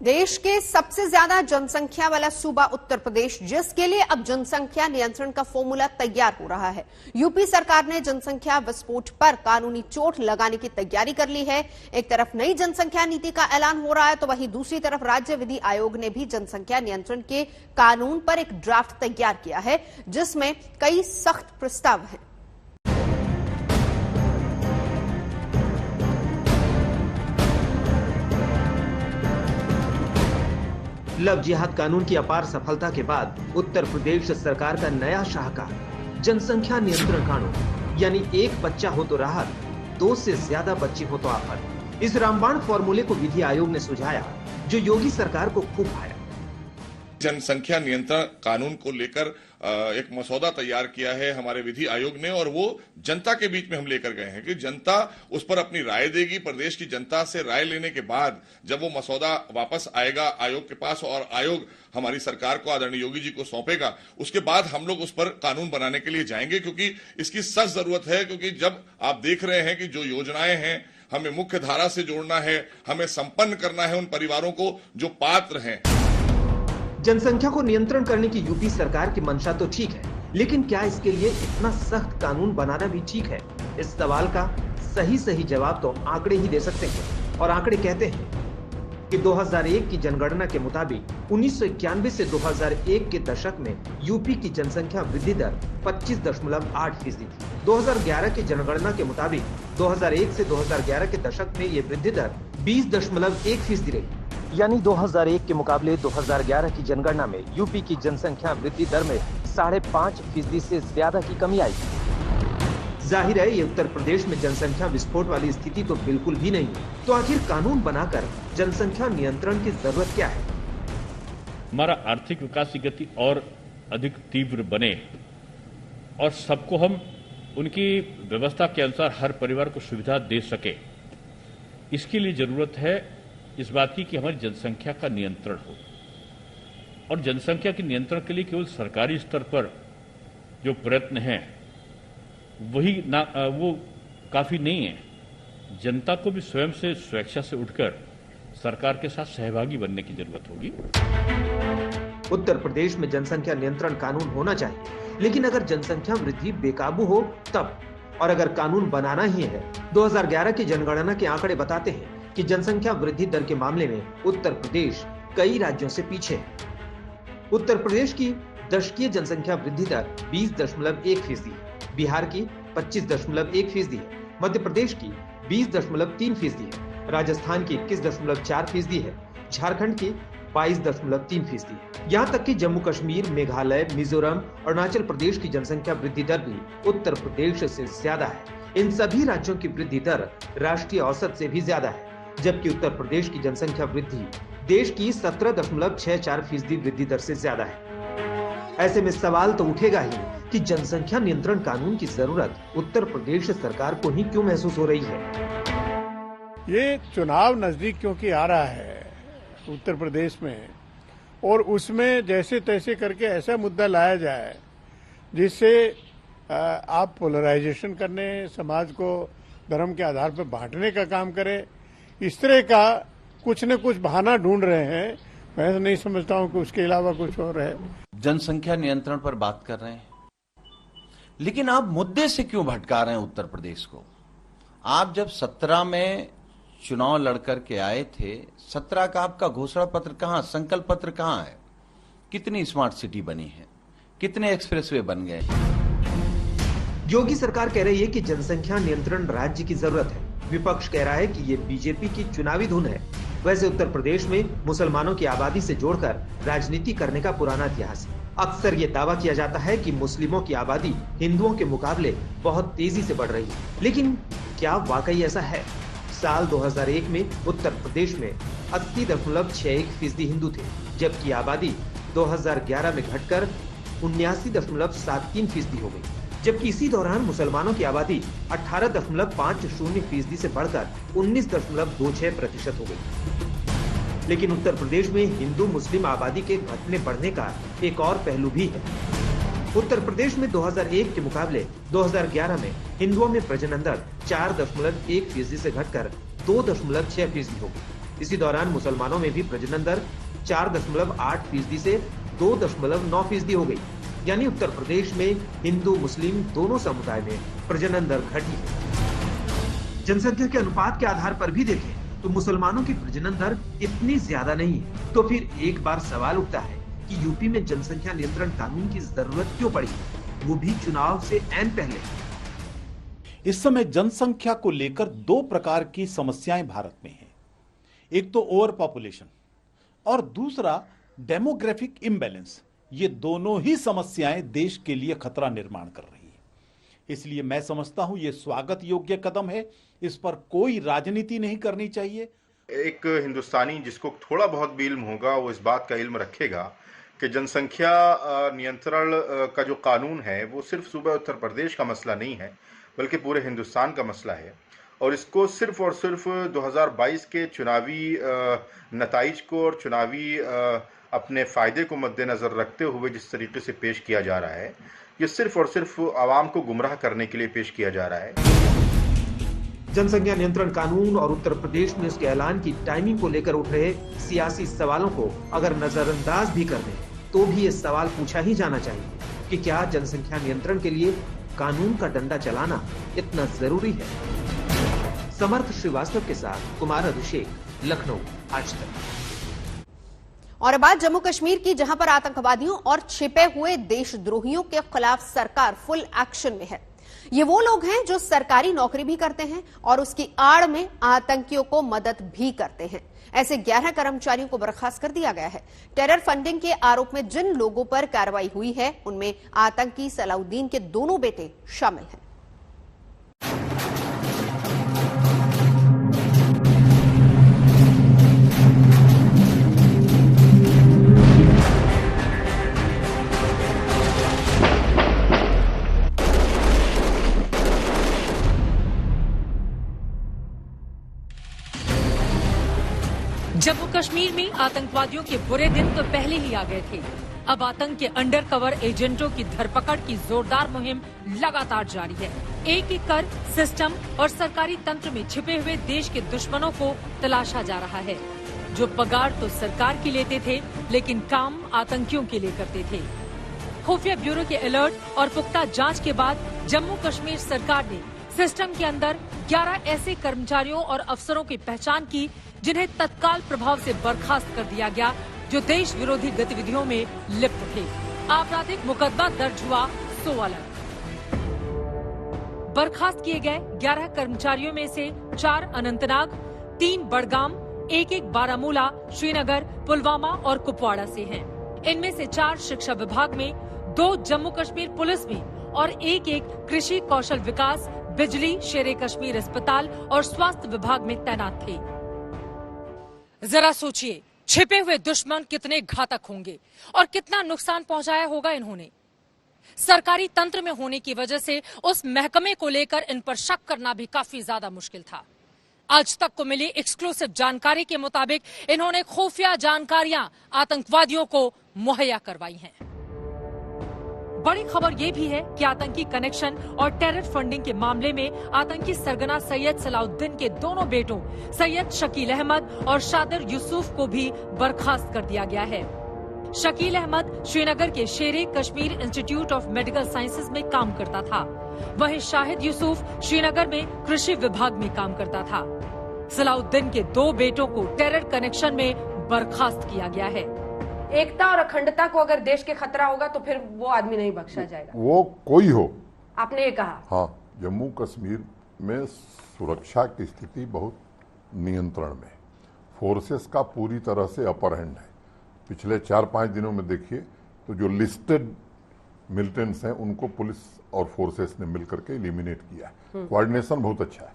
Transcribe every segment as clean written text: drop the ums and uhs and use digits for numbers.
देश के सबसे ज्यादा जनसंख्या वाला सूबा उत्तर प्रदेश, जिसके लिए अब जनसंख्या नियंत्रण का फॉर्मूला तैयार हो रहा है। यूपी सरकार ने जनसंख्या विस्फोट पर कानूनी चोट लगाने की तैयारी कर ली है। एक तरफ नई जनसंख्या नीति का ऐलान हो रहा है, तो वहीं दूसरी तरफ राज्य विधि आयोग ने भी जनसंख्या नियंत्रण के कानून पर एक ड्राफ्ट तैयार किया है, जिसमें कई सख्त प्रस्ताव हैं। लव जिहाद कानून की अपार सफलता के बाद उत्तर प्रदेश सरकार का नया शाहकार जनसंख्या नियंत्रण कानून, यानी एक बच्चा हो तो राहत, 2 से ज्यादा बच्चे हो तो आफत। इस रामबाण फॉर्मूले को विधि आयोग ने सुझाया, जो योगी सरकार को खूब भाया। जनसंख्या नियंत्रण कानून को लेकर एक मसौदा तैयार किया है हमारे विधि आयोग ने, और वो जनता के बीच में हम लेकर गए हैं कि जनता उस पर अपनी राय देगी। प्रदेश की जनता से राय लेने के बाद जब वो मसौदा वापस आएगा आयोग के पास और आयोग हमारी सरकार को, आदरणीय योगी जी को सौंपेगा, उसके बाद हम लोग उस पर कानून बनाने के लिए जाएंगे, क्योंकि इसकी सख्त जरूरत है। क्योंकि जब आप देख रहे हैं कि जो योजनाएं हैं, हमें मुख्य धारा से जोड़ना है, हमें संपन्न करना है उन परिवारों को जो पात्र हैं। जनसंख्या को नियंत्रण करने की यूपी सरकार की मंशा तो ठीक है, लेकिन क्या इसके लिए इतना सख्त कानून बनाना भी ठीक है? इस सवाल का सही जवाब तो आंकड़े ही दे सकते हैं। और आंकड़े कहते हैं कि 2001 की जनगणना के मुताबिक 1991 से 2001 के दशक में यूपी की जनसंख्या वृद्धि दर 25.8% थी। 2011 की जनगणना के मुताबिक 2001 से 2011 के दशक में ये वृद्धि दर 20.1% रही। यानी 2001 के मुकाबले 2011 की जनगणना में यूपी की जनसंख्या वृद्धि दर में 5.5% से ज्यादा की कमी आई। जाहिर है ये उत्तर प्रदेश में जनसंख्या विस्फोट वाली स्थिति तो बिल्कुल भी नहीं। तो आखिर कानून बनाकर जनसंख्या नियंत्रण की जरूरत क्या है? हमारा आर्थिक विकास की गति और अधिक तीव्र बने और सबको हम उनकी व्यवस्था के अनुसार हर परिवार को सुविधा दे सके, इसके लिए जरूरत है इस बात की कि हमारी जनसंख्या का नियंत्रण हो। और जनसंख्या के नियंत्रण के लिए केवल सरकारी स्तर पर जो प्रयत्न हैं वही वो काफी नहीं है। जनता को भी स्वयं से स्वेच्छा से उठकर सरकार के साथ सहभागी बनने की जरूरत होगी। उत्तर प्रदेश में जनसंख्या नियंत्रण कानून होना चाहिए, लेकिन अगर जनसंख्या वृद्धि बेकाबू हो तब। और अगर कानून बनाना ही है, 2011 की जनगणना के आंकड़े बताते हैं कि जनसंख्या वृद्धि दर के मामले में उत्तर प्रदेश कई राज्यों से पीछे है। उत्तर प्रदेश की दशकीय जनसंख्या वृद्धि दर 20.1% है, बिहार की 25.1% है, मध्य प्रदेश की 20.3% है, राजस्थान की 21.4% है, झारखंड की 22.3% है। यहाँ तक कि जम्मू कश्मीर, मेघालय, मिजोरम, अरुणाचल प्रदेश की जनसंख्या वृद्धि दर भी उत्तर प्रदेश से ज्यादा है। इन सभी राज्यों की वृद्धि दर राष्ट्रीय औसत से भी ज्यादा है, जबकि उत्तर प्रदेश की जनसंख्या वृद्धि देश की 17.64% वृद्धि दर से ज्यादा है। ऐसे में सवाल तो उठेगा ही कि जनसंख्या नियंत्रण कानून की जरूरत उत्तर प्रदेश सरकार को ही क्यों महसूस हो रही है? ये चुनाव नजदीक क्योंकि आ रहा है उत्तर प्रदेश में, और उसमें जैसे तैसे करके ऐसा मुद्दा लाया जाए जिससे आप पोलराइजेशन करने, समाज को धर्म के आधार पर बांटने का काम करे, इस तरह का कुछ न कुछ बहाना ढूंढ रहे हैं। मैं तो नहीं समझता हूं कि उसके अलावा कुछ और है। जनसंख्या नियंत्रण पर बात कर रहे हैं, लेकिन आप मुद्दे से क्यों भटका रहे हैं उत्तर प्रदेश को? आप जब 17 में चुनाव लड़कर के आए थे, 17 का आपका घोषणा पत्र कहां, संकल्प पत्र कहां है? कितनी स्मार्ट सिटी बनी है, कितने एक्सप्रेसवे बन गए? योगी सरकार कह रही है कि जनसंख्या नियंत्रण राज्य की जरूरत है। विपक्ष कह रहा है कि ये बीजेपी की चुनावी धुन है। वैसे उत्तर प्रदेश में मुसलमानों की आबादी से जोड़कर राजनीति करने का पुराना इतिहास है। अक्सर ये दावा किया जाता है कि मुस्लिमों की आबादी हिंदुओं के मुकाबले बहुत तेजी से बढ़ रही है, लेकिन क्या वाकई ऐसा है? साल 2001 में उत्तर प्रदेश में 80.61% हिंदू थे, जबकि आबादी 2011 में घटकर 79.73% हो गई। जबकि इसी दौरान मुसलमानों की आबादी 18.50% से बढ़कर 19.26% हो गई। लेकिन उत्तर प्रदेश में हिंदू मुस्लिम आबादी के घटने बढ़ने का एक और पहलू भी है। उत्तर प्रदेश में 2001 के मुकाबले 2011 में हिंदुओं में प्रजनन दर 4.1% से घटकर 2.6% हो गई। इसी दौरान मुसलमानों में भी प्रजनन दर 4.8% से 2.9% हो गई। यानी उत्तर प्रदेश में हिंदू मुस्लिम दोनों समुदाय में प्रजनन दर घटी है। जनसंख्या के अनुपात के आधार पर भी देखें तो मुसलमानों की प्रजनन दर इतनी ज्यादा नहीं है। तो फिर एक बार सवाल उठता है कि यूपी में जनसंख्या नियंत्रण कानून की जरूरत क्यों पड़ी, वो भी चुनाव से ऐन पहले। इस समय जनसंख्या को लेकर दो प्रकार की समस्याएं भारत में हैं। एक तो ओवर पॉपुलेशन और दूसरा डेमोग्राफिक इम्बैलेंस। ये दोनों ही समस्याएं देश के लिए खतरा निर्माण कर रही है। इसलिए मैं समझता हूं ये स्वागत योग्य कदम है, इस पर कोई राजनीति नहीं करनी चाहिए। एक हिंदुस्तानी जिसको थोड़ा बहुत भी इल्म होगा वो इस बात का इल्म रखेगा कि जनसंख्या नियंत्रण का जो कानून है वो सिर्फ सूबा उत्तर प्रदेश का मसला नहीं है, बल्कि पूरे हिंदुस्तान का मसला है। और इसको सिर्फ और सिर्फ 2022 के चुनावी नताइज को और चुनावी अपने फ़ायदे को मद्देनज़र रखते हुए जिस तरीके से पेश किया जा रहा है, ये सिर्फ और सिर्फ आवाम को गुमराह करने के लिए पेश किया जा रहा है। जनसंख्या नियंत्रण कानून और उत्तर प्रदेश में उसके ऐलान की टाइमिंग को लेकर उठ रहे सियासी सवालों को अगर नजरअंदाज भी कर दें तो भी ये सवाल पूछा ही जाना चाहिए कि क्या जनसंख्या नियंत्रण के लिए कानून का डंडा चलाना इतना जरूरी है। समर्थ श्रीवास्तव के साथ कुमार अभिषेक, लखनऊ, आज तक। और अब बात जम्मू कश्मीर की, जहां पर आतंकवादियों और छिपे हुए देशद्रोहियों के खिलाफ सरकार फुल एक्शन में है। ये वो लोग हैं जो सरकारी नौकरी भी करते हैं और उसकी आड़ में आतंकियों को मदद भी करते हैं। ऐसे 11 कर्मचारियों को बर्खास्त कर दिया गया है। टेरर फंडिंग के आरोप में जिन लोगों पर कार्रवाई हुई है उनमें आतंकी सलाउद्दीन के दोनों बेटे शामिल हैं। जम्मू कश्मीर में आतंकवादियों के बुरे दिन तो पहले ही आ गए थे। अब आतंक के अंडर कवर एजेंटों की धरपकड़ की जोरदार मुहिम लगातार जारी है। एक एक कर सिस्टम और सरकारी तंत्र में छिपे हुए देश के दुश्मनों को तलाशा जा रहा है, जो पगार तो सरकार की लेते थे लेकिन काम आतंकियों के लिए करते थे। खुफिया ब्यूरो के अलर्ट और पुख्ता जांच के बाद जम्मू कश्मीर सरकार ने सिस्टम के अंदर 11 ऐसे कर्मचारियों और अफसरों की पहचान की जिन्हें तत्काल प्रभाव से बर्खास्त कर दिया गया, जो देश विरोधी गतिविधियों में लिप्त थे। आपराधिक मुकदमा दर्ज हुआ 100 अलग। बर्खास्त किए गए 11 कर्मचारियों में से 4 अनंतनाग, 3 बड़गाम, 1 बारामूला, श्रीनगर, पुलवामा और कुपवाड़ा से हैं। इनमें से 4 शिक्षा विभाग में, 2 जम्मू कश्मीर पुलिस में और 1 कृषि कौशल विकास, बिजली, शेरे कश्मीर अस्पताल और स्वास्थ्य विभाग में तैनात थे। जरा सोचिए, छिपे हुए दुश्मन कितने घातक होंगे और कितना नुकसान पहुंचाया होगा इन्होंने। सरकारी तंत्र में होने की वजह से उस महकमे को लेकर इन पर शक करना भी काफी ज्यादा मुश्किल था। आज तक को मिली एक्सक्लूसिव जानकारी के मुताबिक इन्होंने खुफिया जानकारियां आतंकवादियों को मुहैया करवाई हैं। बड़ी खबर यह भी है कि आतंकी कनेक्शन और टेरर फंडिंग के मामले में आतंकी सरगना सैयद सलाउद्दीन के दोनों बेटों सैयद शकील अहमद और शादिर यूसुफ को भी बर्खास्त कर दिया गया है। शकील अहमद श्रीनगर के शेरे Kashmir institute of medical sciences में काम करता था, वहीं शाहिद यूसुफ श्रीनगर में कृषि विभाग में काम करता था। सलाउद्दीन के 2 बेटों को टेरर कनेक्शन में बर्खास्त किया गया है। एकता और अखंडता को अगर देश के खतरा होगा तो फिर वो आदमी नहीं बख्शा जाएगा, वो कोई हो। आपने ये कहा। हाँ, जम्मू कश्मीर में सुरक्षा की स्थिति बहुत नियंत्रण में, फोर्सेस का पूरी तरह से अपर हैंड है। पिछले 4-5 दिनों में देखिए तो जो लिस्टेड मिलिटेंट्स हैं उनको पुलिस और फोर्सेस ने मिलकर के एलिमिनेट किया है। कोऑर्डिनेशन बहुत अच्छा है।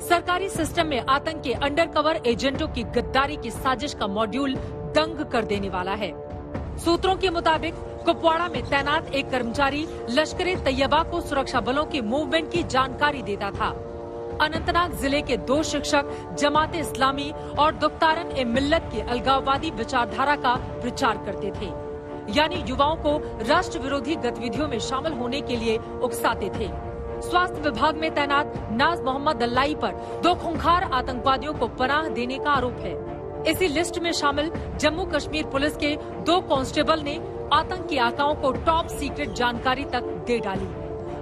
सरकारी सिस्टम में आतंक के अंडरकवर एजेंटों की गद्दारी की साजिश का मॉड्यूल दंग कर देने वाला है। सूत्रों के मुताबिक कुपवाड़ा में तैनात एक कर्मचारी लश्कर-ए तैयबा को सुरक्षा बलों की मूवमेंट की जानकारी देता था। अनंतनाग जिले के 2 शिक्षक जमात इस्लामी और दुख्तारन ए मिल्लत की अलगाववादी विचारधारा का प्रचार करते थे, यानी युवाओं को राष्ट्र विरोधी गतिविधियों में शामिल होने के लिए उकसाते थे। स्वास्थ्य विभाग में तैनात नाज मोहम्मद अल्लाई पर 2 खूंखार आतंकवादियों को पनाह देने का आरोप है। इसी लिस्ट में शामिल जम्मू कश्मीर पुलिस के 2 कांस्टेबल ने आतंकी आकाओं को टॉप सीक्रेट जानकारी तक दे डाली,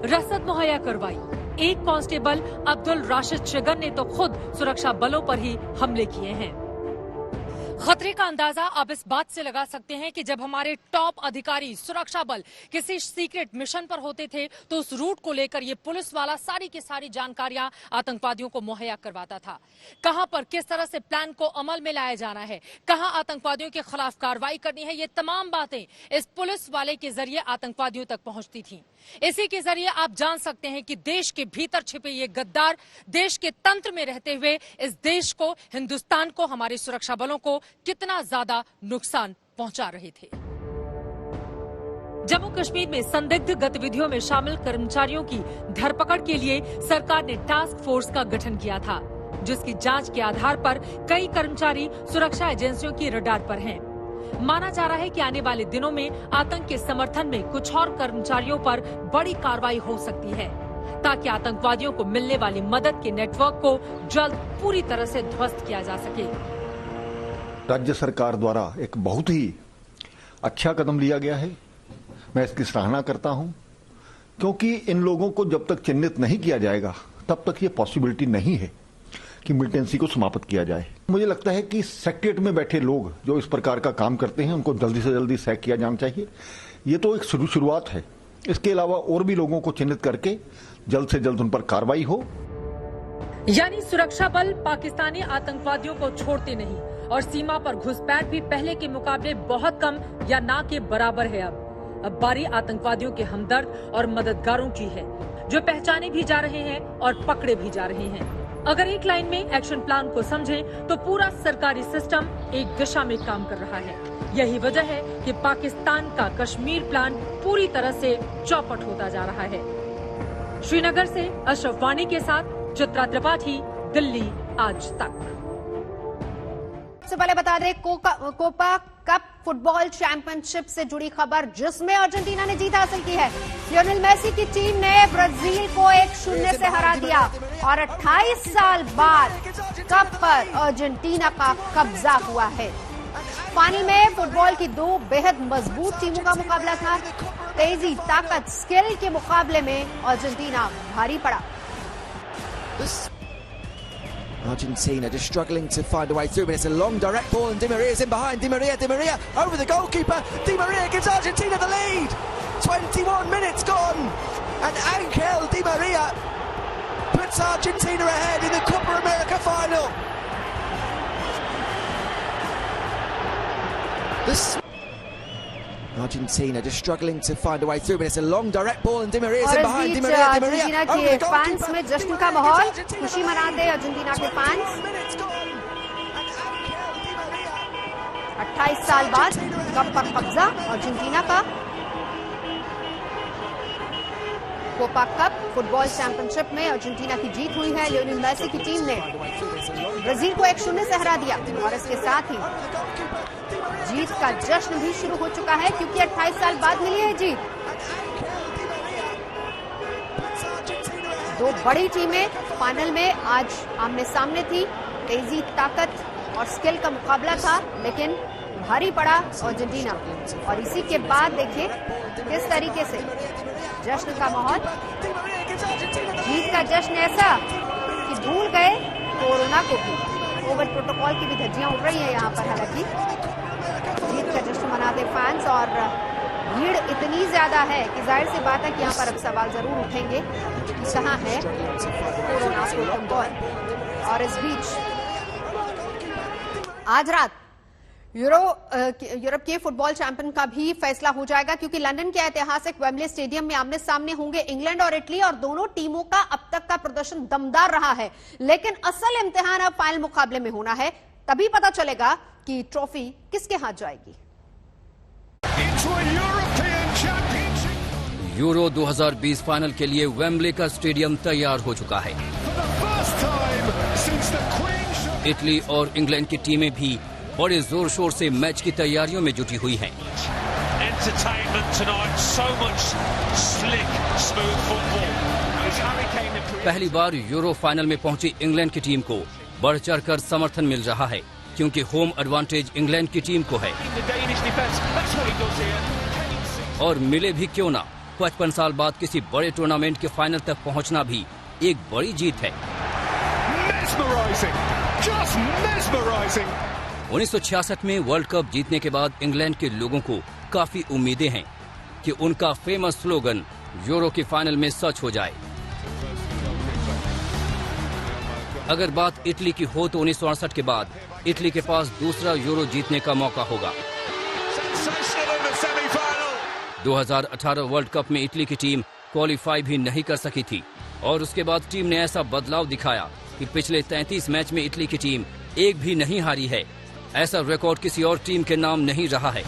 रसद मुहैया करवाई। एक कांस्टेबल अब्दुल राशिद शिगन ने तो खुद सुरक्षा बलों पर ही हमले किए हैं। खतरे का अंदाजा अब इस बात से लगा सकते हैं कि जब हमारे टॉप अधिकारी सुरक्षा बल किसी सीक्रेट मिशन पर होते थे तो उस रूट को लेकर ये पुलिस वाला सारी की सारी जानकारियां आतंकवादियों को मुहैया करवाता था। कहां पर किस तरह से प्लान को अमल में लाया जाना है, कहां आतंकवादियों के खिलाफ कार्रवाई करनी है, ये तमाम बातें इस पुलिस वाले के जरिए आतंकवादियों तक पहुंचती थी। इसी के जरिए आप जान सकते हैं कि देश के भीतर छिपे ये गद्दार देश के तंत्र में रहते हुए इस देश को, हिंदुस्तान को, हमारे सुरक्षा बलों को कितना ज्यादा नुकसान पहुंचा रहे थे। जम्मू कश्मीर में संदिग्ध गतिविधियों में शामिल कर्मचारियों की धरपकड़ के लिए सरकार ने टास्क फोर्स का गठन किया था, जिसकी जांच के आधार पर कई कर्मचारी सुरक्षा एजेंसियों की रडार पर हैं। माना जा रहा है कि आने वाले दिनों में आतंक के समर्थन में कुछ और कर्मचारियों पर बड़ी कार्रवाई हो सकती है, ताकि आतंकवादियों को मिलने वाली मदद के नेटवर्क को जल्द पूरी तरह से ध्वस्त किया जा सके। राज्य सरकार द्वारा एक बहुत ही अच्छा कदम लिया गया है, मैं इसकी सराहना करता हूं, क्योंकि इन लोगों को जब तक चिन्हित नहीं किया जाएगा तब तक ये पॉसिबिलिटी नहीं है कि मिलिटेंसी को समाप्त किया जाए। मुझे लगता है कि सेक्रेटरीट में बैठे लोग जो इस प्रकार का काम करते हैं उनको जल्दी से जल्दी सैक किया जाना चाहिए। ये तो एक शुरुआत है, इसके अलावा और भी लोगों को चिन्हित करके जल्द से जल्द उन पर कार्रवाई हो। यानी सुरक्षा बल पाकिस्तानी आतंकवादियों को छोड़ते नहीं और सीमा पर घुसपैठ भी पहले के मुकाबले बहुत कम या ना के बराबर है। अब बारी आतंकवादियों के हमदर्द और मददगारों की है, जो पहचाने भी जा रहे हैं और पकड़े भी जा रहे हैं। अगर एक लाइन में एक्शन प्लान को समझें तो पूरा सरकारी सिस्टम एक दिशा में काम कर रहा है। यही वजह है कि पाकिस्तान का कश्मीर प्लान पूरी तरह से चौपट होता जा रहा है। श्रीनगर से अशरफ वानी के साथ चित्रा त्रिपाठी, दिल्ली आज तक। सबसे पहले बता दें कोपा कप फुटबॉल चैंपियनशिप से जुड़ी खबर, जिसमें अर्जेंटीना ने जीत हासिल की है। लियोनेल मेसी की टीम ने ब्राजील को 1-0 से हरा दिया और 28 साल बाद कप पर अर्जेंटीना का कब्जा हुआ है। फाइनल में फुटबॉल की 2 बेहद मजबूत टीमों का मुकाबला था। तेजी, ताकत, स्किल के मुकाबले में अर्जेंटीना भारी पड़ा। Argentina just struggling to find a way through, but it's a long direct ball and Di Maria's in behind. Di Maria over the goalkeeper. Di Maria gives Argentina the lead. 21 minutes gone and Angel Di Maria puts Argentina ahead in the Copa America final. Argentina just struggling to find a way through, but it's a long direct ball and Di Maria's in behind. Di Maria Argentina के fans में जश्न का माहौल, खुशी मनाते Argentina के fans. 28 साल बाद कप पर कब्जा अर्जेंटीना का। कोपा कप फुटबॉल चैंपियनशिप में अर्जेंटीना की जीत हुई है। लियोनेल मेसी की टीम ने ब्राजील को 1-0 से हरा दिया और इसके साथ ही जीत का जश्न भी शुरू हो चुका है, क्योंकि 28 साल बाद मिली है जीत। 2 बड़ी टीमें फाइनल में आज आमने सामने थी। तेजी, ताकत और स्किल का मुकाबला था, लेकिन भारी पड़ा अर्जेंटीना। और इसी के बाद देखिए किस तरीके से जश्न का माहौल, जीत का जश्न ऐसा कि भूल गए कोरोना को भी। कोविड प्रोटोकॉल की भी धज्जियां उड़ रही है यहाँ पर। हालांकि जीत का जश्न मनाते फैंस और भीड़ इतनी ज्यादा है कि जाहिर सी बात है कि यहाँ पर अब सवाल जरूर उठेंगे कि कहाँ है कोरोना प्रोटोकॉल। और इस बीच आज रात यूरोप के फुटबॉल चैंपियन का भी फैसला हो जाएगा, क्योंकि लंदन के ऐतिहासिक वेम्बले स्टेडियम में आमने सामने होंगे इंग्लैंड और इटली। और दोनों टीमों का अब तक का प्रदर्शन दमदार रहा है, लेकिन असल इम्तिहान अब फाइनल मुकाबले में होना है। तभी पता चलेगा कि ट्रॉफी किसके हाथ जाएगी। यूरो 2020 फाइनल के लिए वेम्बले का स्टेडियम तैयार हो चुका है। इटली और इंग्लैंड की टीमें भी बड़े जोर शोर से मैच की तैयारियों में जुटी हुई हैं। पहली बार यूरो फाइनल में पहुंची इंग्लैंड की टीम को बढ़ चढ़कर समर्थन मिल रहा है, क्योंकि होम एडवांटेज इंग्लैंड की टीम को है। और मिले भी क्यों ना, 55 साल बाद किसी बड़े टूर्नामेंट के फाइनल तक पहुंचना भी एक बड़ी जीत है। 1966 में वर्ल्ड कप जीतने के बाद इंग्लैंड के लोगों को काफी उम्मीदें हैं कि उनका फेमस स्लोगन यूरो की फाइनल में सच हो जाए। अगर बात इटली की हो तो 1968 के बाद इटली के पास दूसरा यूरो जीतने का मौका होगा। 2018 वर्ल्ड कप में इटली की टीम क्वालिफाई भी नहीं कर सकी थी और उसके बाद टीम ने ऐसा बदलाव दिखाया कि पिछले 33 मैच में इटली की टीम एक भी नहीं हारी है। ऐसा रिकॉर्ड किसी और टीम के नाम नहीं रहा है।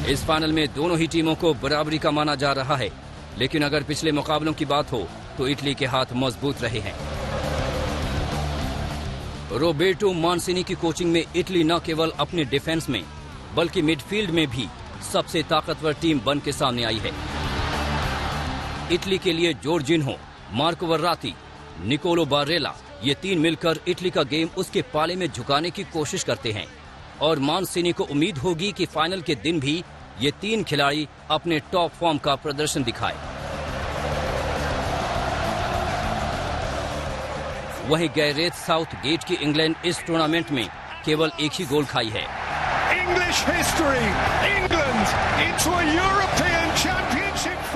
इस फाइनल में दोनों ही टीमों को बराबरी का माना जा रहा है, लेकिन अगर पिछले मुकाबलों की बात हो तो इटली के हाथ मजबूत रहे हैं। रोबर्टो मांसिनी की कोचिंग में इटली न केवल अपने डिफेंस में बल्कि मिडफील्ड में भी सबसे ताकतवर टीम बन के सामने आई है। इटली के लिए जॉर्जिन्हो, मार्को वर्राती, निकोलो बारेला ये तीन मिलकर इटली का गेम उसके पाले में झुकाने की कोशिश करते हैं और मांसिनी को उम्मीद होगी कि फाइनल के दिन भी ये तीन खिलाड़ी अपने टॉप फॉर्म का प्रदर्शन दिखाए। वहीं गैरेथ साउथगेट की इंग्लैंड इस टूर्नामेंट में केवल एक ही गोल खाई है।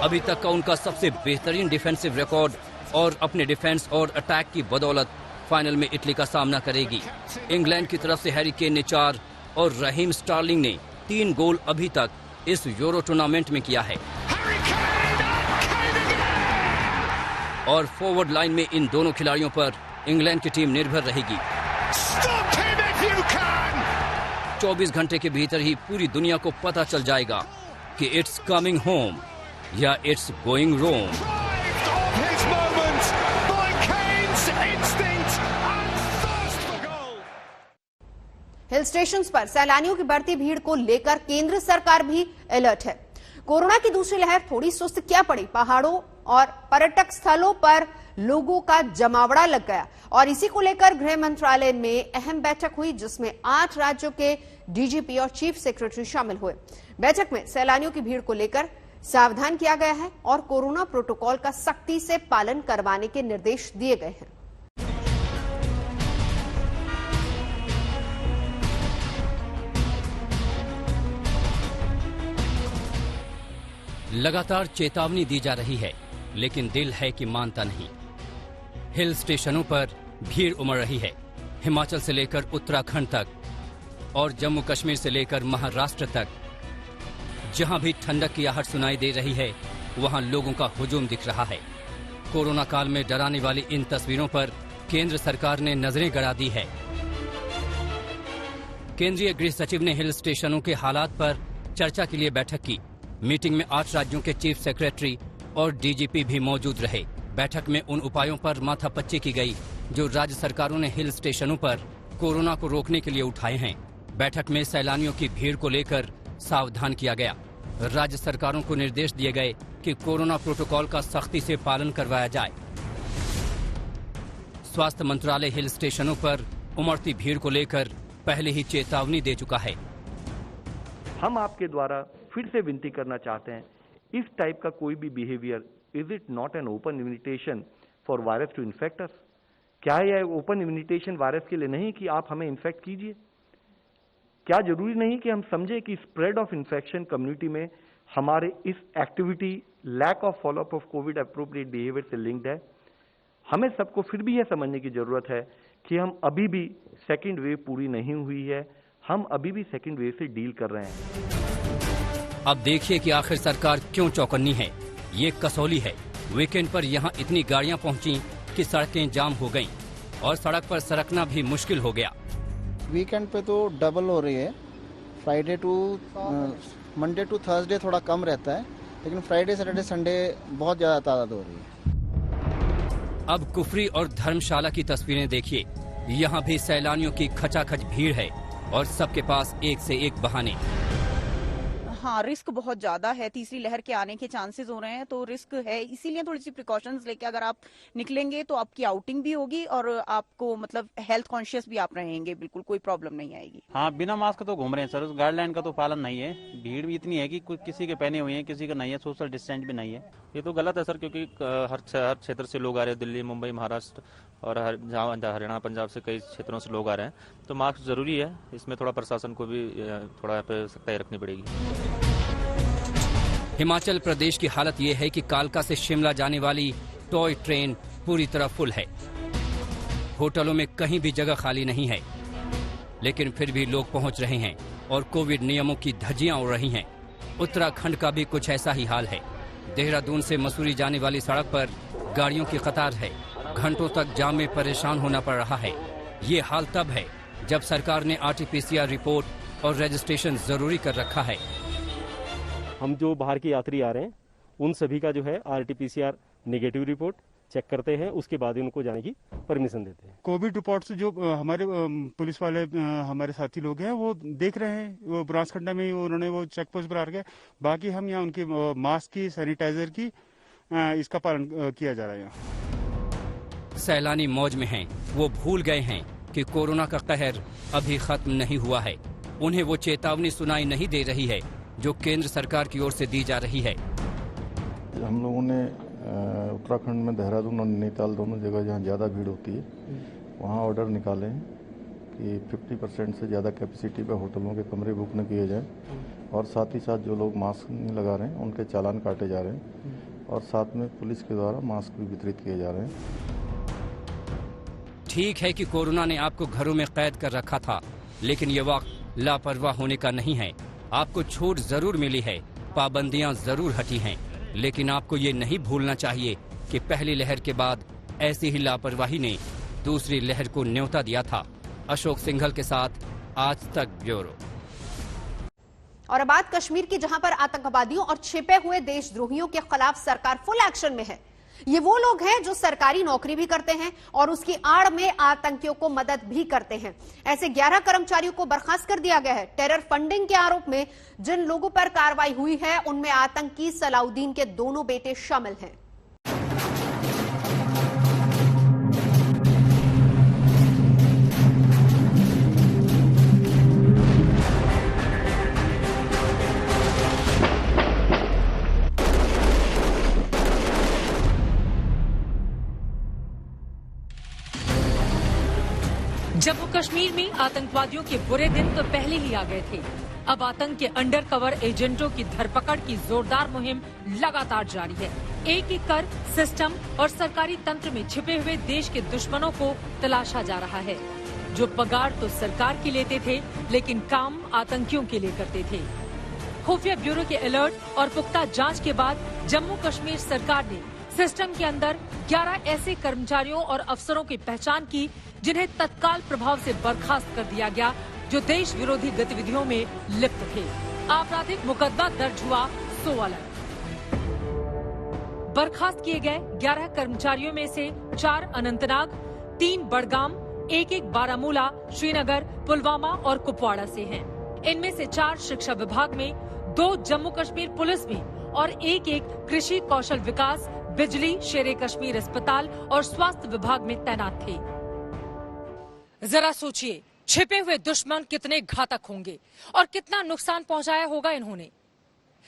अभी तक का उनका सबसे बेहतरीन डिफेंसिव रिकॉर्ड और अपने डिफेंस और अटैक की बदौलत फाइनल में इटली का सामना करेगी। इंग्लैंड की तरफ से हैरी केन ने 4 और रहीम स्टार्लिंग ने 3 गोल अभी तक इस यूरो टूर्नामेंट में किया है। और फॉरवर्ड लाइन में इन दोनों खिलाड़ियों पर इंग्लैंड की टीम निर्भर रहेगी। 24 घंटे के भीतर ही पूरी दुनिया को पता चल जाएगा कि इट्स कमिंग होम या it's going Rome. Hill stations पर सैलानियों की बढ़ती भीड़ को लेकर केंद्र सरकार भी अलर्ट है। कोरोना की दूसरी लहर थोड़ी सुस्त क्या पड़ी, पहाड़ों और पर्यटक स्थलों पर लोगों का जमावड़ा लग गया और इसी को लेकर गृह मंत्रालय में अहम बैठक हुई, जिसमें 8 राज्यों के डीजीपी और चीफ सेक्रेटरी शामिल हुए। बैठक में सैलानियों की भीड़ को लेकर सावधान किया गया है और कोरोना प्रोटोकॉल का सख्ती से पालन करवाने के निर्देश दिए गए हैं। लगातार चेतावनी दी जा रही है, लेकिन दिल है कि मानता नहीं। हिल स्टेशनों पर भीड़ उमड़ रही है। हिमाचल से लेकर उत्तराखंड तक और जम्मू कश्मीर से लेकर महाराष्ट्र तक, जहां भी ठंडक की आहट सुनाई दे रही है, वहां लोगों का हुजूम दिख रहा है। कोरोना काल में डराने वाली इन तस्वीरों पर केंद्र सरकार ने नजरें गड़ा दी है। केंद्रीय गृह सचिव ने हिल स्टेशनों के हालात पर चर्चा के लिए बैठक की। मीटिंग में 8 राज्यों के चीफ सेक्रेटरी और डीजीपी भी मौजूद रहे। बैठक में उन उपायों पर माथापच्ची की गई जो राज्य सरकारों ने हिल स्टेशनों पर कोरोना को रोकने के लिए उठाए हैं। बैठक में सैलानियों की भीड़ को लेकर सावधान किया गया। राज्य सरकारों को निर्देश दिए गए कि कोरोना प्रोटोकॉल का सख्ती से पालन करवाया जाए। स्वास्थ्य मंत्रालय हिल स्टेशनों पर उमड़ती भीड़ को लेकर पहले ही चेतावनी दे चुका है। हम आपके द्वारा फिर से विनती करना चाहते हैं, इस टाइप का कोई भी behaviour, is it not an open invitation for virus to infect us? क्या यह ओपन इन्विटेशन वायरस के लिए नहीं कि आप हमें इन्फेक्ट कीजिए? क्या जरूरी नहीं कि हम समझे कि स्प्रेड ऑफ इन्फेक्शन कम्युनिटी में हमारे इस activity, lack of followup of COVID appropriate behaviour से लिंक्ड है? हमें सबको फिर भी यह समझने की जरूरत है कि हम अभी भी सेकेंड वेव पूरी नहीं हुई है, हम अभी भी सेकेंड वेव से डील कर रहे हैं। अब देखिए कि आखिर सरकार क्यों चौकन्नी है। ये कसौली है। वीकेंड पर यहाँ इतनी गाड़ियाँ पहुँची कि सड़कें जाम हो गईं और सड़क पर सरकना भी मुश्किल हो गया। वीकेंड पे तो डबल हो रही है। Friday to Monday to Thursday थोड़ा कम रहता है, लेकिन फ्राइडे सैटरडे संडे बहुत ज़्यादा तादाद हो रही है। अब कुफरी और धर्मशाला की तस्वीरें देखिए। यहाँ भी सैलानियों की खचाखच भीड़ है और सबके पास एक से एक बहाने। हाँ, रिस्क बहुत ज्यादा है, तीसरी लहर के आने के चांसेस हो रहे हैं, तो रिस्क है, इसीलिए थोड़ी सी प्रिकॉशंस लेके अगर आप निकलेंगे तो आपकी आउटिंग भी होगी और आपको मतलब हेल्थ कॉन्शियस भी आप रहेंगे, बिल्कुल कोई प्रॉब्लम नहीं आएगी। हाँ, बिना मास्क तो घूम रहे हैं सर, उस गाइडलाइन का तो पालन नहीं है। भीड़ भी इतनी है कि किसी के पहने हुए हैं, किसी का नहीं है, सोशल डिस्टेंस भी नहीं है। ये तो गलत है सर, क्योंकि हर क्षेत्र से लोग आ रहे हैं, दिल्ली, मुंबई, महाराष्ट्र और हरियाणा, पंजाब से कई क्षेत्रों से लोग आ रहे हैं, तो मास्क जरूरी है। इसमें थोड़ा प्रशासन को भी थोड़ा सख्ताई रखनी पड़ेगी। हिमाचल प्रदेश की हालत ये है कि कालका से शिमला जाने वाली टॉय ट्रेन पूरी तरह फुल है। होटलों में कहीं भी जगह खाली नहीं है, लेकिन फिर भी लोग पहुंच रहे हैं और कोविड नियमों की धज्जियां उड़ रही हैं। उत्तराखंड का भी कुछ ऐसा ही हाल है। देहरादून से मसूरी जाने वाली सड़क पर गाड़ियों की कतार है, घंटों तक जाम में परेशान होना पड़ रहा है। ये हाल तब है जब सरकार ने RT-PCR रिपोर्ट और रजिस्ट्रेशन जरूरी कर रखा है। हम जो बाहर के यात्री आ रहे हैं उन सभी का जो है RT-PCR नेगेटिव रिपोर्ट चेक करते हैं, उसके बाद ही उनको जाने की परमिशन देते हैं। कोविड रिपोर्ट से जो हमारे पुलिस वाले हमारे साथी लोग हैं वो देख रहे हैं, वो बनासकंडा में उन्होंने वो चेक पोस्ट पर आ गया। बाकी हम यहाँ उनकी मास्क की, सैनिटाइजर की इसका पालन किया जा रहा है। यहाँ सैलानी मौज में हैं, वो भूल गए हैं कि कोरोना का कहर अभी खत्म नहीं हुआ है। उन्हें वो चेतावनी सुनाई नहीं दे रही है जो केंद्र सरकार की ओर से दी जा रही है। हम लोगों ने उत्तराखंड में देहरादून और नैनीताल दोनों जगह जहाँ ज़्यादा भीड़ होती है वहाँ ऑर्डर निकाले हैं कि 50% से ज़्यादा कैपेसिटी पर होटलों के कमरे बुक न किए जाएं, और साथ ही साथ जो लोग मास्क नहीं लगा रहे हैं उनके चालान काटे जा रहे हैं, और साथ में पुलिस के द्वारा मास्क भी वितरित किए जा रहे हैं। ठीक है कि कोरोना ने आपको घरों में कैद कर रखा था, लेकिन ये वक्त लापरवाह होने का नहीं है। आपको छूट जरूर मिली है, पाबंदियां जरूर हटी हैं, लेकिन आपको ये नहीं भूलना चाहिए कि पहली लहर के बाद ऐसी ही लापरवाही ने दूसरी लहर को न्योता दिया था। अशोक सिंघल के साथ आज तक ब्यूरो। और अब बात कश्मीर की, जहां पर आतंकवादियों और छिपे हुए देशद्रोहियों के खिलाफ सरकार फुल एक्शन में है। ये वो लोग हैं जो सरकारी नौकरी भी करते हैं और उसकी आड़ में आतंकियों को मदद भी करते हैं। ऐसे 11 कर्मचारियों को बर्खास्त कर दिया गया है। टेरर फंडिंग के आरोप में जिन लोगों पर कार्रवाई हुई है उनमें आतंकी सलाउद्दीन के दोनों बेटे शामिल हैं। जम्मू कश्मीर में आतंकवादियों के बुरे दिन तो पहले ही आ गए थे। अब आतंक के अंडर कवर एजेंटों की धरपकड़ की जोरदार मुहिम लगातार जारी है। एक एक कर सिस्टम और सरकारी तंत्र में छिपे हुए देश के दुश्मनों को तलाशा जा रहा है, जो पगार तो सरकार की लेते थे लेकिन काम आतंकियों के लिए करते थे। खुफिया ब्यूरो के अलर्ट और पुख्ता जांच के बाद जम्मू कश्मीर सरकार ने सिस्टम के अंदर 11 ऐसे कर्मचारियों और अफसरों की पहचान की जिन्हें तत्काल प्रभाव से बर्खास्त कर दिया गया, जो देश विरोधी गतिविधियों में लिप्त थे। आपराधिक मुकदमा दर्ज हुआ 100 अलग। बर्खास्त किए गए 11 कर्मचारियों में से 4 अनंतनाग, 3 बड़गाम, 1 बारामूला, श्रीनगर, पुलवामा और कुपवाड़ा से हैं। इनमें से 4 शिक्षा विभाग में, 2 जम्मू कश्मीर पुलिस में और 1 कृषि कौशल विकास, बिजली, शेरे कश्मीर अस्पताल और स्वास्थ्य विभाग में तैनात थे। जरा सोचिए, छिपे हुए दुश्मन कितने घातक होंगे और कितना नुकसान पहुंचाया होगा इन्होंने।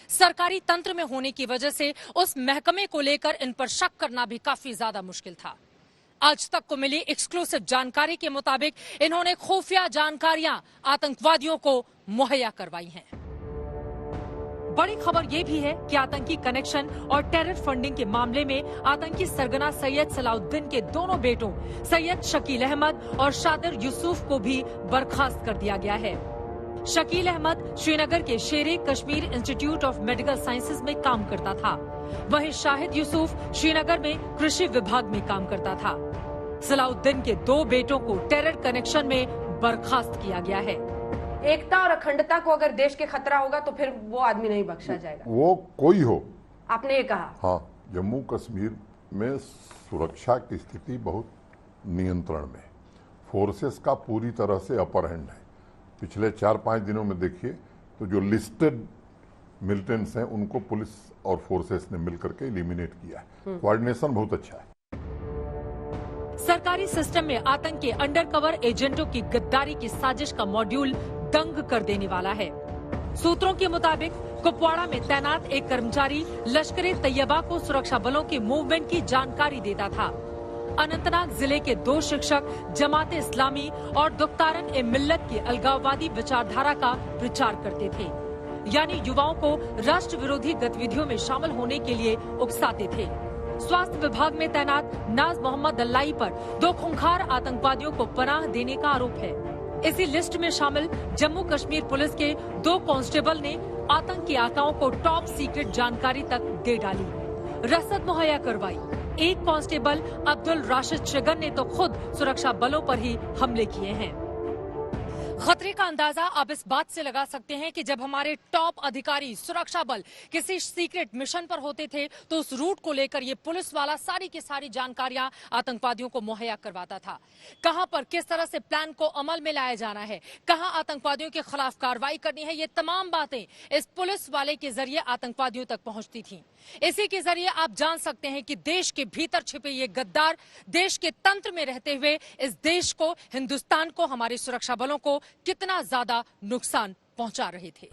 सरकारी तंत्र में होने की वजह से उस महकमे को लेकर इन पर शक करना भी काफी ज्यादा मुश्किल था। आज तक को मिली एक्सक्लूसिव जानकारी के मुताबिक इन्होंने खुफिया जानकारियां आतंकवादियों को मुहैया करवाई हैं। बड़ी खबर यह भी है कि आतंकी कनेक्शन और टेरर फंडिंग के मामले में आतंकी सरगना सैयद सलाउद्दीन के दोनों बेटों सैयद शकील अहमद और शादिर यूसुफ को भी बर्खास्त कर दिया गया है। शकील अहमद श्रीनगर के शेरे Kashmir institute of medical sciences में काम करता था, वहीं शाहिद यूसुफ श्रीनगर में कृषि विभाग में काम करता था। सलाउद्दीन के 2 बेटों को टेरर कनेक्शन में बर्खास्त किया गया है। एकता और अखंडता को अगर देश के खतरा होगा तो फिर वो आदमी नहीं बख्शा जाएगा, वो कोई हो। आपने ये कहा। हाँ, जम्मू कश्मीर में सुरक्षा की स्थिति बहुत नियंत्रण में, फोर्सेस का पूरी तरह से अपर हैंड है। पिछले 4-5 दिनों में देखिए तो जो लिस्टेड मिलिटेंट्स हैं उनको पुलिस और फोर्सेस ने मिलकर के एलिमिनेट किया है। कोऑर्डिनेशन बहुत अच्छा है। सरकारी सिस्टम में आतंक के अंडरकवर एजेंटों की गद्दारी की साजिश का मॉड्यूल दंग कर देने वाला है। सूत्रों के मुताबिक कुपवाड़ा में तैनात एक कर्मचारी लश्कर तैयबा को सुरक्षा बलों के मूवमेंट की जानकारी देता था। अनंतनाग जिले के 2 शिक्षक जमाते इस्लामी और दुख्तारन ए मिल्लत की अलगाववादी विचारधारा का प्रचार करते थे, यानी युवाओं को राष्ट्र विरोधी गतिविधियों में शामिल होने के लिए उकसाते थे। स्वास्थ्य विभाग में तैनात नाज मोहम्मद अल्लाई पर 2 खूंखार आतंकवादियों को पनाह देने का आरोप है। इसी लिस्ट में शामिल जम्मू कश्मीर पुलिस के 2 कांस्टेबल ने आतंकी आकाओं को टॉप सीक्रेट जानकारी तक दे डाली, रसद मुहैया करवाई। एक कांस्टेबल अब्दुल राशिद शिगन ने तो खुद सुरक्षा बलों पर ही हमले किए हैं। खतरे का अंदाजा आप इस बात से लगा सकते हैं कि जब हमारे टॉप अधिकारी सुरक्षा बल किसी सीक्रेट मिशन पर होते थे तो उस रूट को लेकर ये पुलिस वाला सारी की सारी जानकारियां आतंकवादियों को मुहैया करवाता था। कहां पर किस तरह से प्लान को अमल में लाया जाना है, कहां आतंकवादियों के खिलाफ कार्रवाई करनी है, ये तमाम बातें इस पुलिस वाले के जरिए आतंकवादियों तक पहुंचती थी। इसी के जरिए आप जान सकते हैं कि देश के भीतर छिपे ये गद्दार देश के तंत्र में रहते हुए इस देश को, हिंदुस्तान को, हमारे सुरक्षा बलों को कितना ज्यादा नुकसान पहुंचा रहे थे।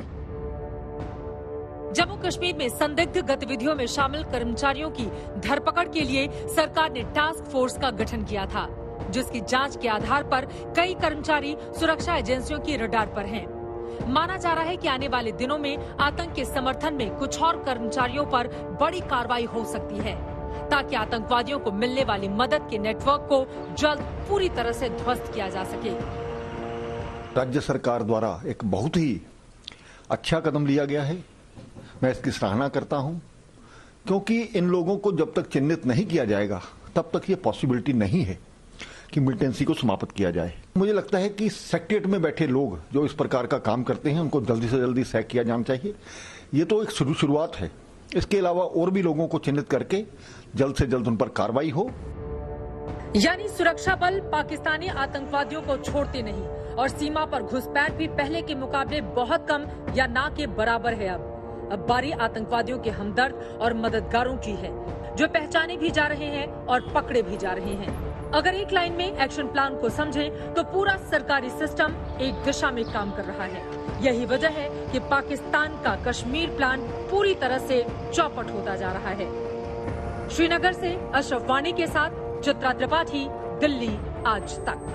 जम्मू कश्मीर में संदिग्ध गतिविधियों में शामिल कर्मचारियों की धरपकड़ के लिए सरकार ने टास्क फोर्स का गठन किया था, जिसकी जांच के आधार पर कई कर्मचारी सुरक्षा एजेंसियों की रडार पर हैं। माना जा रहा है कि आने वाले दिनों में आतंक के समर्थन में कुछ और कर्मचारियों पर बड़ी कार्रवाई हो सकती है, ताकि आतंकवादियों को मिलने वाली मदद के नेटवर्क को जल्द पूरी तरह से ध्वस्त किया जा सके। राज्य सरकार द्वारा एक बहुत ही अच्छा कदम लिया गया है, मैं इसकी सराहना करता हूं, क्योंकि इन लोगों को जब तक चिन्हित नहीं किया जाएगा तब तक ये पॉसिबिलिटी नहीं है कि मिलिटेंसी को समाप्त किया जाए। मुझे लगता है कि सेक्रेटरीट में बैठे लोग जो इस प्रकार का काम करते हैं उनको जल्दी से जल्दी सैक किया जाना चाहिए। ये तो एक शुरुआत है, इसके अलावा और भी लोगों को चिन्हित करके जल्द से जल्द उन पर कार्रवाई हो। यानी सुरक्षा बल पाकिस्तानी आतंकवादियों को छोड़ते नहीं और सीमा पर घुसपैठ भी पहले के मुकाबले बहुत कम या ना के बराबर है। अब बारी आतंकवादियों के हमदर्द और मददगारों की है, जो पहचाने भी जा रहे हैं और पकड़े भी जा रहे हैं। अगर एक लाइन में एक्शन प्लान को समझें तो पूरा सरकारी सिस्टम एक दिशा में काम कर रहा है। यही वजह है कि पाकिस्तान का कश्मीर प्लान पूरी तरह से चौपट होता जा रहा है। श्रीनगर से अशरफ वानी के साथ चित्रा त्रिपाठी, दिल्ली आज तक।